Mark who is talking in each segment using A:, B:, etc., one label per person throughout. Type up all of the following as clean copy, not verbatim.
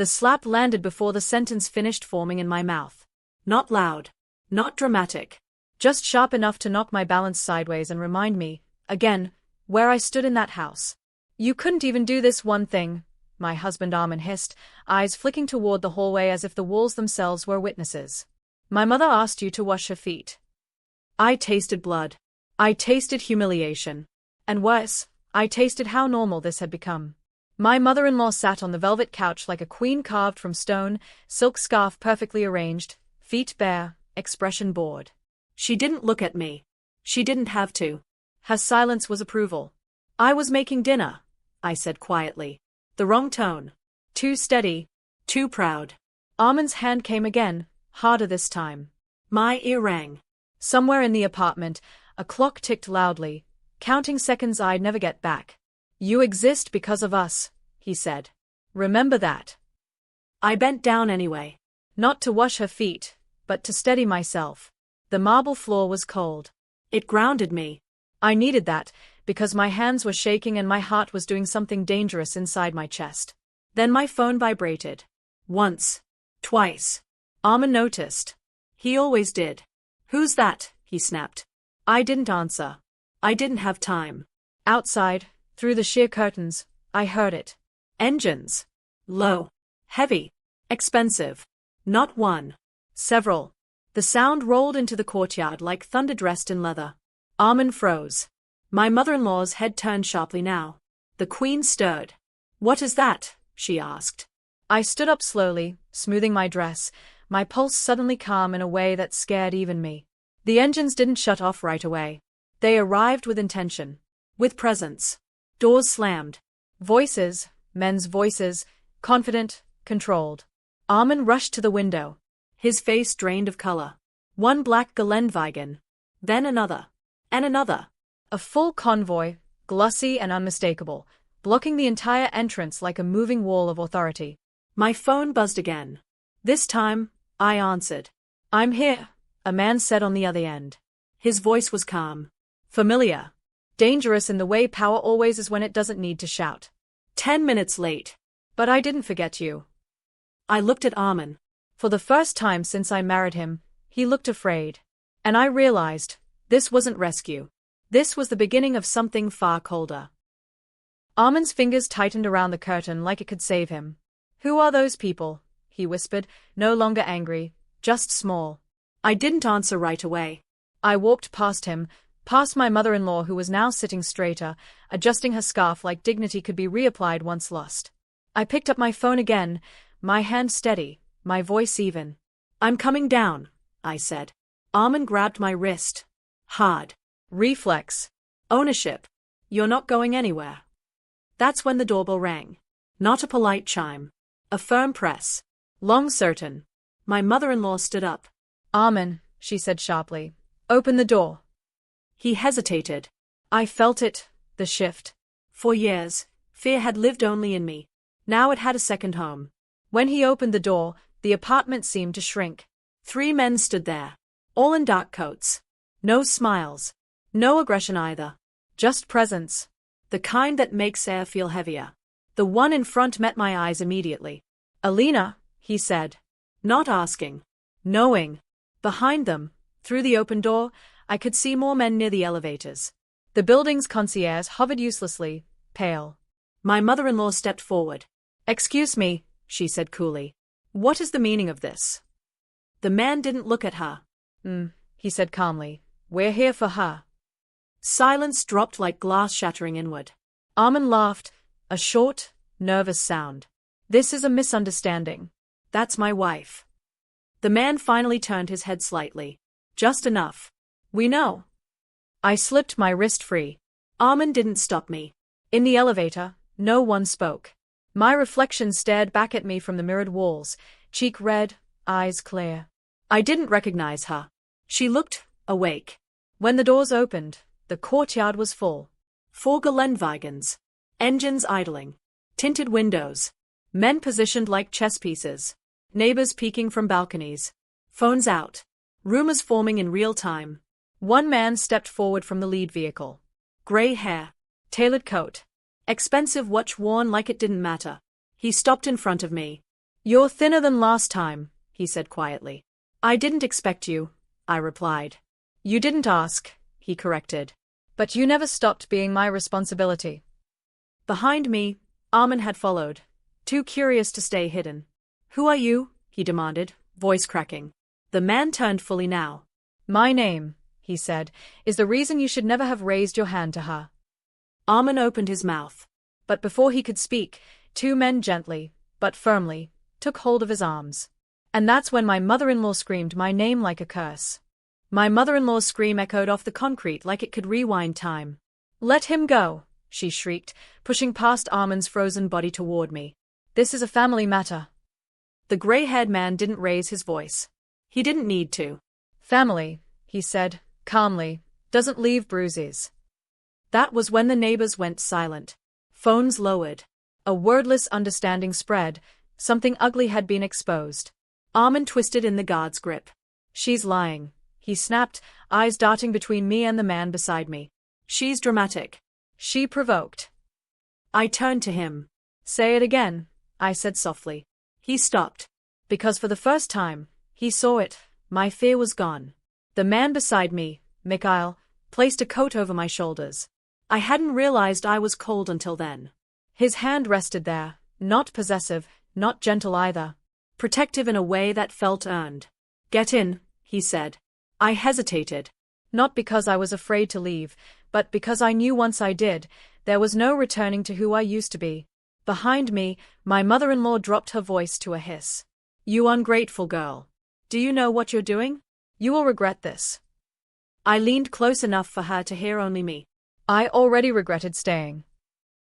A: The slap landed before the sentence finished forming in my mouth. Not loud. Not dramatic. Just sharp enough to knock my balance sideways and remind me, again, where I stood in that house. You couldn't even do this one thing, my husband Armin hissed, eyes flicking toward the hallway as if the walls themselves were witnesses. My mother asked you to wash her feet. I tasted blood. I tasted humiliation. And worse, I tasted how normal this had become. My mother-in-law sat on the velvet couch like a queen carved from stone, silk scarf perfectly arranged, feet bare, expression bored. She didn't look at me. She didn't have to. Her silence was approval. I was making dinner, I said quietly. The wrong tone. Too steady. Too proud. Armin's hand came again, harder this time. My ear rang. Somewhere in the apartment, a clock ticked loudly, counting seconds I'd never get back. You exist because of us, he said. Remember that. I bent down anyway. Not to wash her feet, but to steady myself. The marble floor was cold. It grounded me. I needed that, because my hands were shaking and my heart was doing something dangerous inside my chest. Then my phone vibrated. Once. Twice. Armin noticed. He always did. Who's that? He snapped. I didn't answer. I didn't have time. Outside, through the sheer curtains, I heard it. Engines. Low. Heavy. Expensive. Not one. Several. The sound rolled into the courtyard like thunder dressed in leather. Armin froze. My mother-in-law's head turned sharply now. The queen stirred. What is that? She asked. I stood up slowly, smoothing my dress, my pulse suddenly calm in a way that scared even me. The engines didn't shut off right away. They arrived with intention. With presence. Doors slammed. Voices, men's voices, confident, controlled. Armin rushed to the window. His face drained of color. One black Gelendvagen. Then another. And another. A full convoy, glossy and unmistakable, blocking the entire entrance like a moving wall of authority. My phone buzzed again. This time, I answered. I'm here, a man said on the other end. His voice was calm. Familiar. Dangerous in the way power always is when it doesn't need to shout. 10 minutes late. But I didn't forget you. I looked at Armin. For the first time since I married him, he looked afraid. And I realized, this wasn't rescue. This was the beginning of something far colder. Armin's fingers tightened around the curtain like it could save him. Who are those people? He whispered, no longer angry, just small. I didn't answer right away. I walked past him, past my mother-in-law who was now sitting straighter, adjusting her scarf like dignity could be reapplied once lost. I picked up my phone again, my hand steady, my voice even. I'm coming down, I said. Armin grabbed my wrist. Hard. Reflex. Ownership. You're not going anywhere. That's when the doorbell rang. Not a polite chime. A firm press. Long certain. My mother-in-law stood up. Armin, she said sharply. Open the door. He hesitated. I felt it, the shift. For years, fear had lived only in me. Now it had a second home. When he opened the door, the apartment seemed to shrink. 3 men stood there. All in dark coats. No smiles. No aggression either. Just presence. The kind that makes air feel heavier. The one in front met my eyes immediately. Alina, he said. Not asking. Knowing. Behind them, through the open door, I could see more men near the elevators. The building's concierge hovered uselessly, pale. My mother-in-law stepped forward. Excuse me, she said coolly. What is the meaning of this? The man didn't look at her. He said calmly. We're here for her. Silence dropped like glass shattering inward. Armin laughed, a short, nervous sound. This is a misunderstanding. That's my wife. The man finally turned his head slightly. Just enough. We know. I slipped my wrist free. Armin didn't stop me. In the elevator, no one spoke. My reflection stared back at me from the mirrored walls, cheek red, eyes clear. I didn't recognize her. She looked awake. When the doors opened, the courtyard was full. 4 Gelendvagens. Engines idling. Tinted windows. Men positioned like chess pieces. Neighbors peeking from balconies. Phones out. Rumors forming in real time. One man stepped forward from the lead vehicle. Gray hair. Tailored coat. Expensive watch worn like it didn't matter. He stopped in front of me. You're thinner than last time, he said quietly. I didn't expect you, I replied. You didn't ask, he corrected. But you never stopped being my responsibility. Behind me, Armin had followed, too curious to stay hidden. Who are you? He demanded, voice cracking. The man turned fully now. My name, he said, is the reason you should never have raised your hand to her. Armin opened his mouth. But before he could speak, two men gently, but firmly, took hold of his arms. And that's when my mother-in-law screamed my name like a curse. My mother-in-law's scream echoed off the concrete like it could rewind time. Let him go, she shrieked, pushing past Armin's frozen body toward me. This is a family matter. The gray-haired man didn't raise his voice. He didn't need to. Family, he said, calmly, doesn't leave bruises. That was when the neighbors went silent. Phones lowered. A wordless understanding spread. Something ugly had been exposed. Armin twisted in the guard's grip. She's lying, he snapped, eyes darting between me and the man beside me. She's dramatic. She provoked. I turned to him. Say it again, I said softly. He stopped. Because for the first time, he saw it. My fear was gone. The man beside me, Mikhail, placed a coat over my shoulders. I hadn't realized I was cold until then. His hand rested there, not possessive, not gentle either. Protective in a way that felt earned. Get in, he said. I hesitated. Not because I was afraid to leave, but because I knew once I did, there was no returning to who I used to be. Behind me, my mother-in-law dropped her voice to a hiss. You ungrateful girl. Do you know what you're doing? You will regret this. I leaned close enough for her to hear only me. I already regretted staying.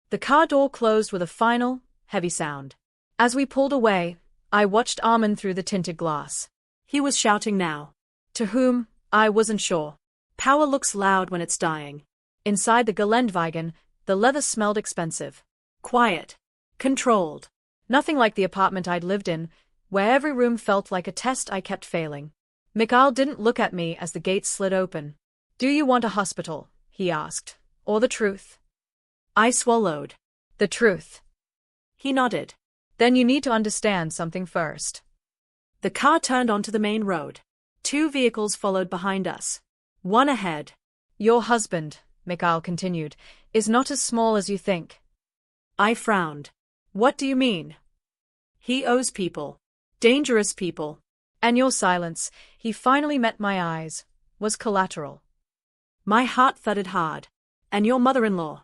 A: The car door closed with a final, heavy sound. As we pulled away, I watched Armin through the tinted glass. He was shouting now. To whom, I wasn't sure. Power looks loud when it's dying. Inside the Gelendvagen, the leather smelled expensive. Quiet. Controlled. Nothing like the apartment I'd lived in, where every room felt like a test I kept failing. Mikhail didn't look at me as the gates slid open. Do you want a hospital? He asked. Or the truth? I swallowed. The truth. He nodded. Then you need to understand something first. The car turned onto the main road. Two vehicles followed behind us. One ahead. Your husband, Mikhail continued, is not as small as you think. I frowned. What do you mean? He owes people. Dangerous people. And your silence, he finally met my eyes, was collateral. My heart thudded hard. And your mother-in-law?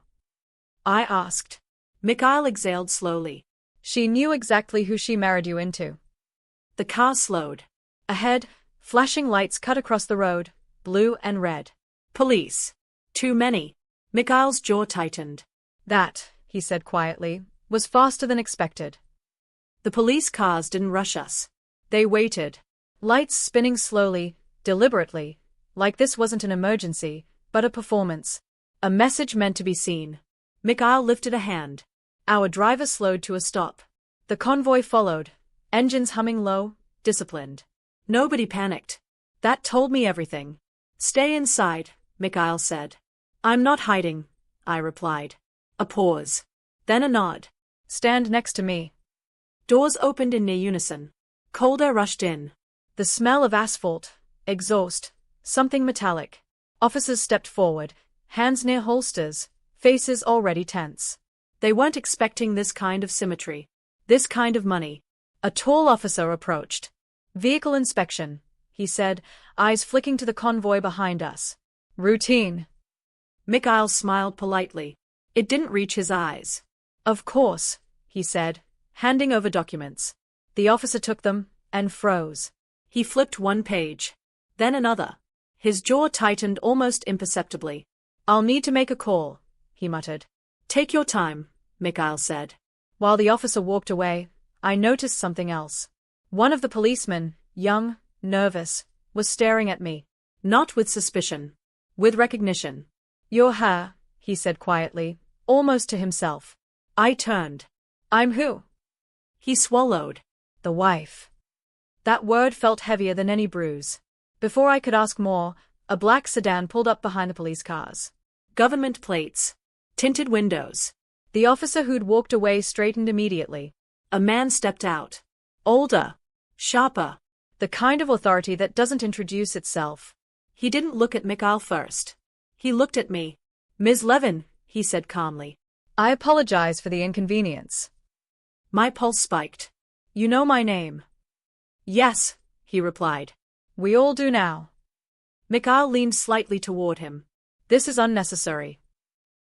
A: I asked. Mikhail exhaled slowly. She knew exactly who she married you into. The car slowed. Ahead, flashing lights cut across the road, blue and red. Police. Too many. Mikhail's jaw tightened. That, he said quietly, was faster than expected. The police cars didn't rush us. They waited. Lights spinning slowly, deliberately, like this wasn't an emergency, but a performance. A message meant to be seen. Mikhail lifted a hand. Our driver slowed to a stop. The convoy followed, engines humming low, disciplined. Nobody panicked. That told me everything. Stay inside, Mikhail said. I'm not hiding, I replied. A pause. Then a nod. Stand next to me. Doors opened in near unison. Cold air rushed in. The smell of asphalt, exhaust, something metallic. Officers stepped forward, hands near holsters, faces already tense. They weren't expecting this kind of symmetry. This kind of money. A tall officer approached. Vehicle inspection, he said, eyes flicking to the convoy behind us. Routine. Mikhail smiled politely. It didn't reach his eyes. Of course, he said, handing over documents. The officer took them, and froze. He flipped one page. Then another. His jaw tightened almost imperceptibly. I'll need to make a call, he muttered. Take your time, Mikhail said. While the officer walked away, I noticed something else. One of the policemen, young, nervous, was staring at me. Not with suspicion. With recognition. You're her, he said quietly, almost to himself. I turned. I'm who? He swallowed. The wife. That word felt heavier than any bruise. Before I could ask more, a black sedan pulled up behind the police cars. Government plates. Tinted windows. The officer who'd walked away straightened immediately. A man stepped out. Older. Sharper. The kind of authority that doesn't introduce itself. He didn't look at Mikhail first. He looked at me. Ms. Levin, he said calmly. I apologize for the inconvenience. My pulse spiked. You know my name. Yes, he replied. We all do now. Mikhail leaned slightly toward him. This is unnecessary.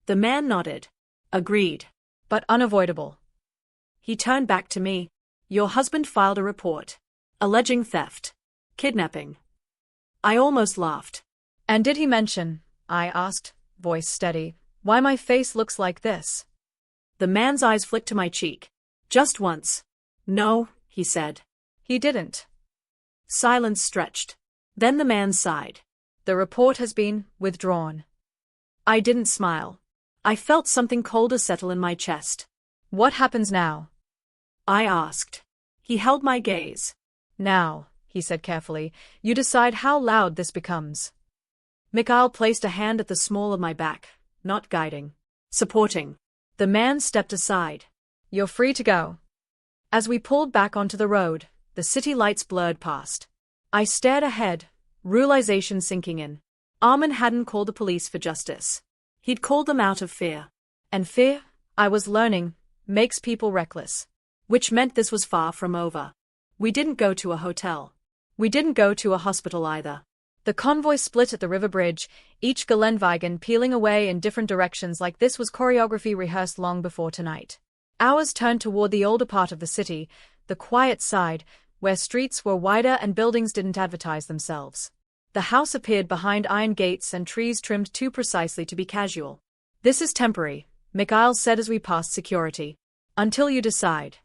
A: The man nodded. Agreed. But unavoidable. He turned back to me. Your husband filed a report. Alleging theft. Kidnapping. I almost laughed. And did he mention, I asked, voice steady, why my face looks like this? The man's eyes flicked to my cheek. Just once. No, he said. He didn't. Silence stretched. Then the man sighed. The report has been withdrawn. I didn't smile. I felt something colder settle in my chest. What happens now? I asked. He held my gaze. Now, he said carefully, you decide how loud this becomes. Mikhail placed a hand at the small of my back, not guiding, supporting. The man stepped aside. You're free to go. As we pulled back onto the road, the city lights blurred past. I stared ahead, realization sinking in. Armin hadn't called the police for justice. He'd called them out of fear. And fear, I was learning, makes people reckless. Which meant this was far from over. We didn't go to a hotel. We didn't go to a hospital either. The convoy split at the river bridge, each Gelendvagen peeling away in different directions like this was choreography rehearsed long before tonight. Ours turned toward the older part of the city, the quiet side, where streets were wider and buildings didn't advertise themselves. The house appeared behind iron gates and trees trimmed too precisely to be casual. This is temporary, Mikhail said as we passed security. Until you decide.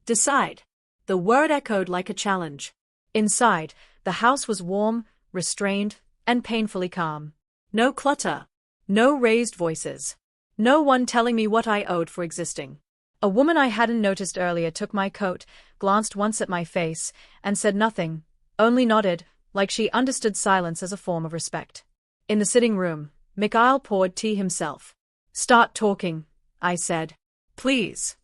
A: Decide. The word echoed like a challenge. Inside, the house was warm, restrained, and painfully calm. No clutter. No raised voices. No one telling me what I owed for existing. A woman I hadn't noticed earlier took my coat, glanced once at my face, and said nothing, only nodded, like she understood silence as a form of respect. In the sitting room, Mikhail poured tea himself. Start talking, I said. Please.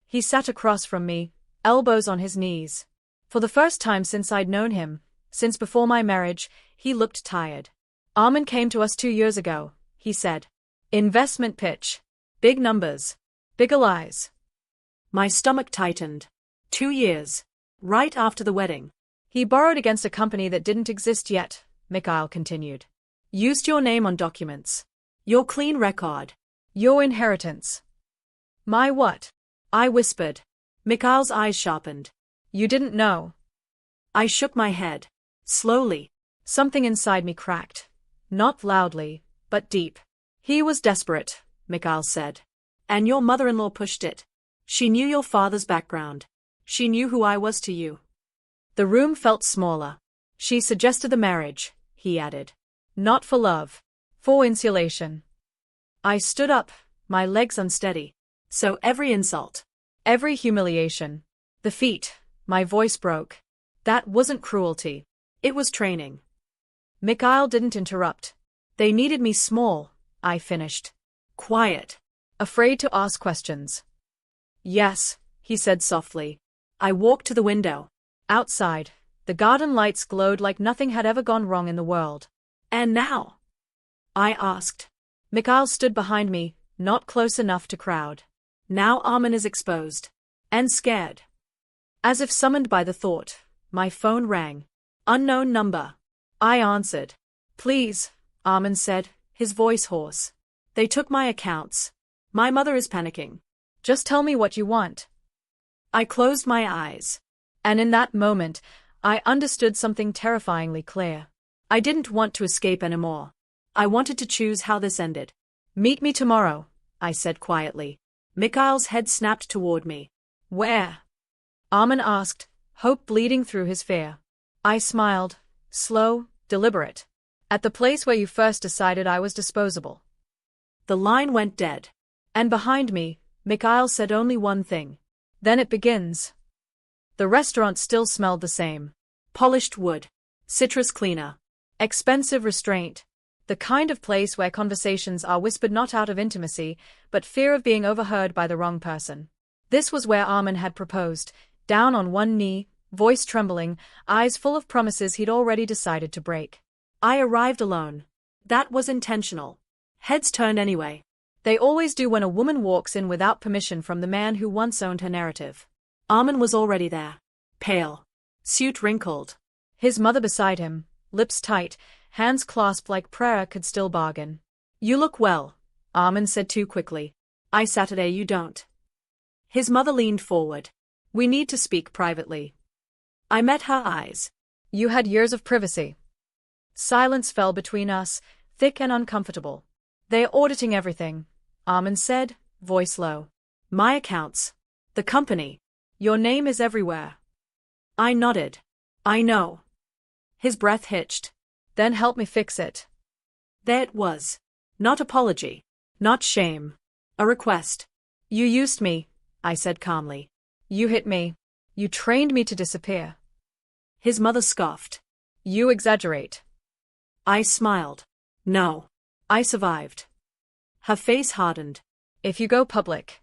A: He sat across from me, elbows on his knees. For the first time since I'd known him, since before my marriage, he looked tired. Armin came to us 2 years ago, he said. Investment pitch. Big numbers. Bigger lies. My stomach tightened. 2 years. Right after the wedding. He borrowed against a company that didn't exist yet, Mikhail continued. Used your name on documents. Your clean record. Your inheritance. My what? I whispered. Mikhail's eyes sharpened. You didn't know. I shook my head. Slowly. Something inside me cracked. Not loudly, but deep. He was desperate, Mikhail said. And your mother-in-law pushed it. She knew your father's background. She knew who I was to you. The room felt smaller. She suggested the marriage, he added. Not for love. For insulation. I stood up, my legs unsteady. So every insult. Every humiliation. The feet. My voice broke. That wasn't cruelty. It was training. Mikhail didn't interrupt. They needed me small, I finished. Quiet. Afraid to ask questions. Yes, he said softly. I walked to the window. Outside, the garden lights glowed like nothing had ever gone wrong in the world. And now? I asked. Mikhail stood behind me, not close enough to crowd. Now Armin is exposed. And scared. As if summoned by the thought, my phone rang. Unknown number. I answered. Please, Armin said, his voice hoarse. They took my accounts. My mother is panicking. Just tell me what you want. I closed my eyes. And in that moment, I understood something terrifyingly clear. I didn't want to escape anymore. I wanted to choose how this ended. Meet me tomorrow, I said quietly. Mikhail's head snapped toward me. Where? Armin asked, hope bleeding through his fear. I smiled, slow, deliberate. At the place where you first decided I was disposable. The line went dead. And behind me, Mikhail said only one thing. Then it begins. The restaurant still smelled the same. Polished wood. Citrus cleaner. Expensive restraint. The kind of place where conversations are whispered not out of intimacy, but fear of being overheard by the wrong person. This was where Armin had proposed, down on one knee, voice trembling, eyes full of promises he'd already decided to break. I arrived alone. That was intentional. Heads turned anyway. They always do when a woman walks in without permission from the man who once owned her narrative. Armin was already there. Pale. Suit wrinkled. His mother beside him, lips tight, hands clasped like prayer could still bargain. "You look well," Armin said too quickly. "I Saturday you don't." His mother leaned forward. "We need to speak privately." I met her eyes. "You had years of privacy." Silence fell between us, thick and uncomfortable. "They're auditing everything," Armin said, voice low. "My accounts. The company. Your name is everywhere." I nodded. "I know." His breath hitched. "Then help me fix it." There it was. Not apology. Not shame. A request. "You used me," I said calmly. "You hit me. You trained me to disappear." His mother scoffed. "You exaggerate." I smiled. "No. I survived." Her face hardened. "If you go public."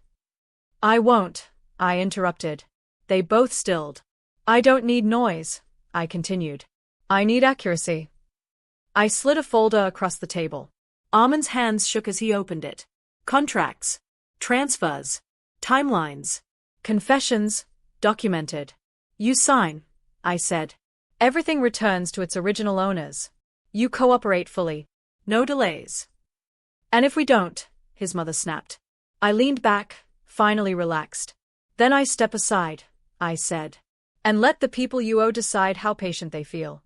A: "I won't," I interrupted. They both stilled. "I don't need noise," I continued. "I need accuracy." I slid a folder across the table. Armin's hands shook as he opened it. Contracts. Transfers. Timelines. Confessions. Documented. "You sign," I said. "Everything returns to its original owners. You cooperate fully. No delays." "And if we don't?" his mother snapped. I leaned back, finally relaxed. "Then I step aside," I said. "And let the people you owe decide how patient they feel."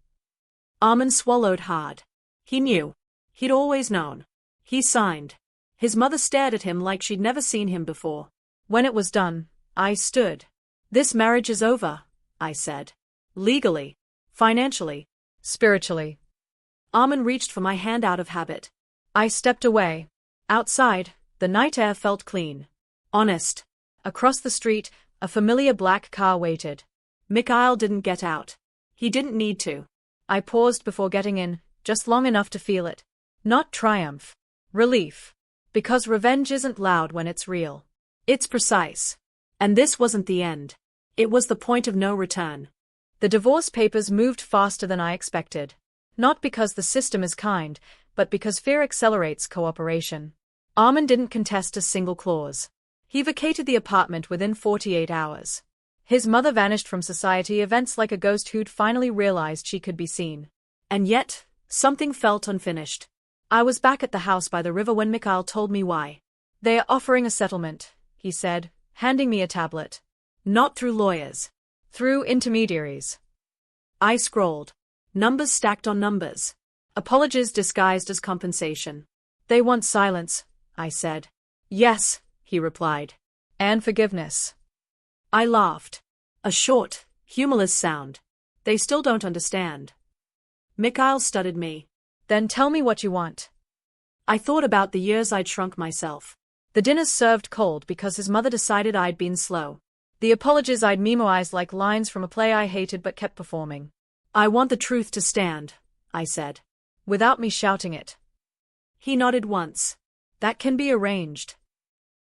A: Armin swallowed hard. He knew. He'd always known. He signed. His mother stared at him like she'd never seen him before. When it was done, I stood. "This marriage is over," I said. "Legally. Financially. Spiritually." Armin reached for my hand out of habit. I stepped away. Outside, the night air felt clean. Honest. Across the street, a familiar black car waited. Mikhail didn't get out. He didn't need to. I paused before getting in, just long enough to feel it. Not triumph. Relief. Because revenge isn't loud when it's real. It's precise. And this wasn't the end. It was the point of no return. The divorce papers moved faster than I expected. Not because the system is kind, but because fear accelerates cooperation. Armin didn't contest a single clause. He vacated the apartment within 48 hours. His mother vanished from society events like a ghost who'd finally realized she could be seen. And yet, something felt unfinished. I was back at the house by the river when Mikhail told me why. "They are offering a settlement," he said, handing me a tablet. "Not through lawyers. Through intermediaries." I scrolled. Numbers stacked on numbers. Apologies disguised as compensation. "They want silence," I said. "Yes," he replied. "And forgiveness." I laughed. A short, humorless sound. "They still don't understand." Mikhail studied me. "Then tell me what you want." I thought about the years I'd shrunk myself. The dinners served cold because his mother decided I'd been slow. The apologies I'd memoized like lines from a play I hated but kept performing. "I want the truth to stand," I said. "Without me shouting it." He nodded once. "That can be arranged."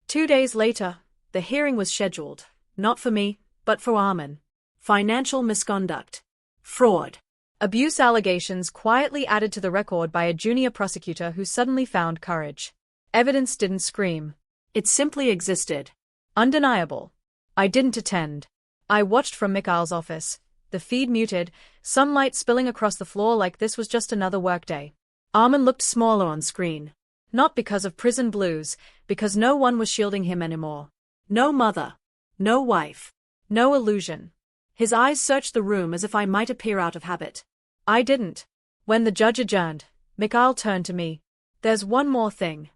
A: 2 days later, the hearing was scheduled, not for me, but for Armin. Financial misconduct. Fraud. Abuse allegations quietly added to the record by a junior prosecutor who suddenly found courage. Evidence didn't scream. It simply existed. Undeniable. I didn't attend. I watched from Mikhail's office, the feed muted, sunlight spilling across the floor like this was just another workday. Armin looked smaller on screen. Not because of prison blues, because no one was shielding him anymore. No mother. No wife. No illusion. His eyes searched the room as if I might appear out of habit. I didn't. When the judge adjourned, Mikhail turned to me. "There's one more thing."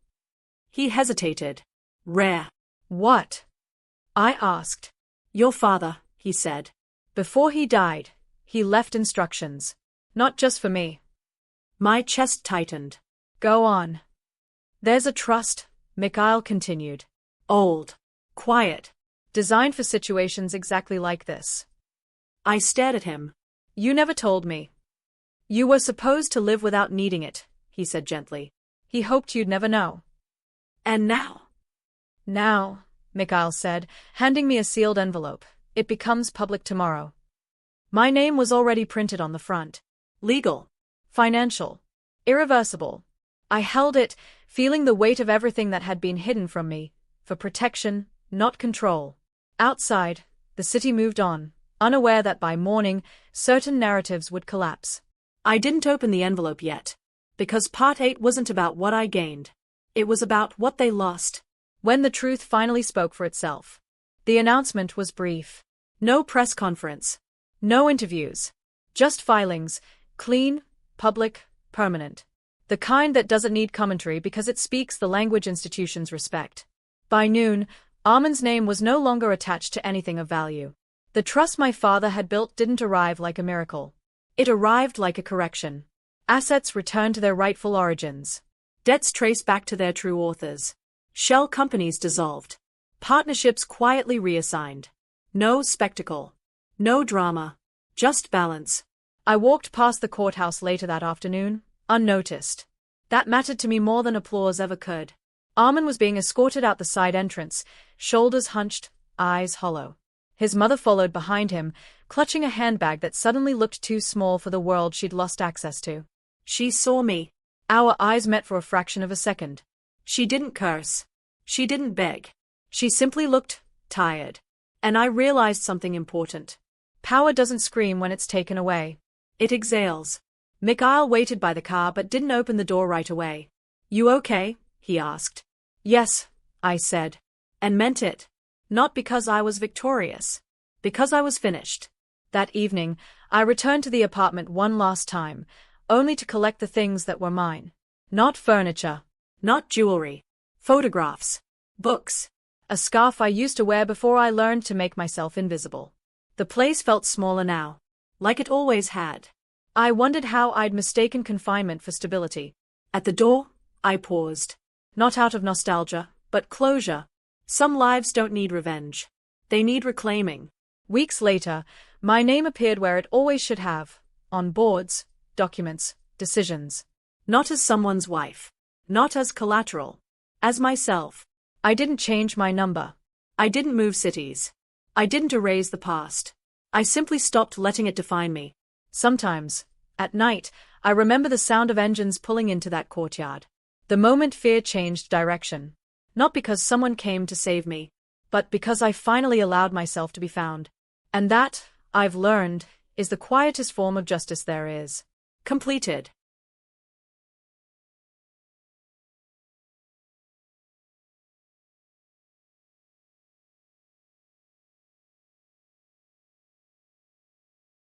A: He hesitated. "Rare." "What?" I asked. "Your father," he said. "Before he died, he left instructions. Not just for me." My chest tightened. "Go on." "There's a trust," Mikhail continued. "Old. Quiet. Designed for situations exactly like this." I stared at him. "You never told me." "You were supposed to live without needing it," he said gently. He hoped you'd never know. "And now?" "Now," Mikhail said, handing me a sealed envelope. It becomes public tomorrow. My name was already printed on the front. Legal. Financial. Irreversible. I held it, feeling the weight of everything that had been hidden from me, for protection, not control. Outside, the city moved on, unaware that by morning, certain narratives would collapse. I didn't open the envelope yet, because Part 8 wasn't about what I gained. It was about what they lost. When the truth finally spoke for itself. The announcement was brief. No press conference. No interviews. Just filings, clean, public, permanent. The kind that doesn't need commentary because it speaks the language institutions respect. By noon, Armand's name was no longer attached to anything of value. The trust my father had built didn't arrive like a miracle. It arrived like a correction. Assets returned to their rightful origins. Debts traced back to their true authors. Shell companies dissolved. Partnerships quietly reassigned. No spectacle. No drama. Just balance. I walked past the courthouse later that afternoon, unnoticed. That mattered to me more than applause ever could. Armand was being escorted out the side entrance, shoulders hunched, eyes hollow. His mother followed behind him, clutching a handbag that suddenly looked too small for the world she'd lost access to. She saw me. Our eyes met for a fraction of a second. She didn't curse. She didn't beg. She simply looked tired. And I realized something important. Power doesn't scream when it's taken away. It exhales. Mikhail waited by the car but didn't open the door right away. "You okay?" he asked. "Yes," I said. And meant it. Not because I was victorious. Because I was finished. That evening, I returned to the apartment one last time, only to collect the things that were mine. Not furniture. Not jewelry. Photographs. Books. A scarf I used to wear before I learned to make myself invisible. The place felt smaller now. Like it always had. I wondered how I'd mistaken confinement for stability. At the door, I paused. Not out of nostalgia, but closure. Some lives don't need revenge. They need reclaiming. Weeks later, my name appeared where it always should have. On boards, documents, decisions. Not as someone's wife. Not as collateral. As myself. I didn't change my number. I didn't move cities. I didn't erase the past. I simply stopped letting it define me. Sometimes, at night, I remember the sound of engines pulling into that courtyard. The moment fear changed direction. Not because someone came to save me, but because I finally allowed myself to be found. And that, I've learned, is the quietest form of justice there is. Completed.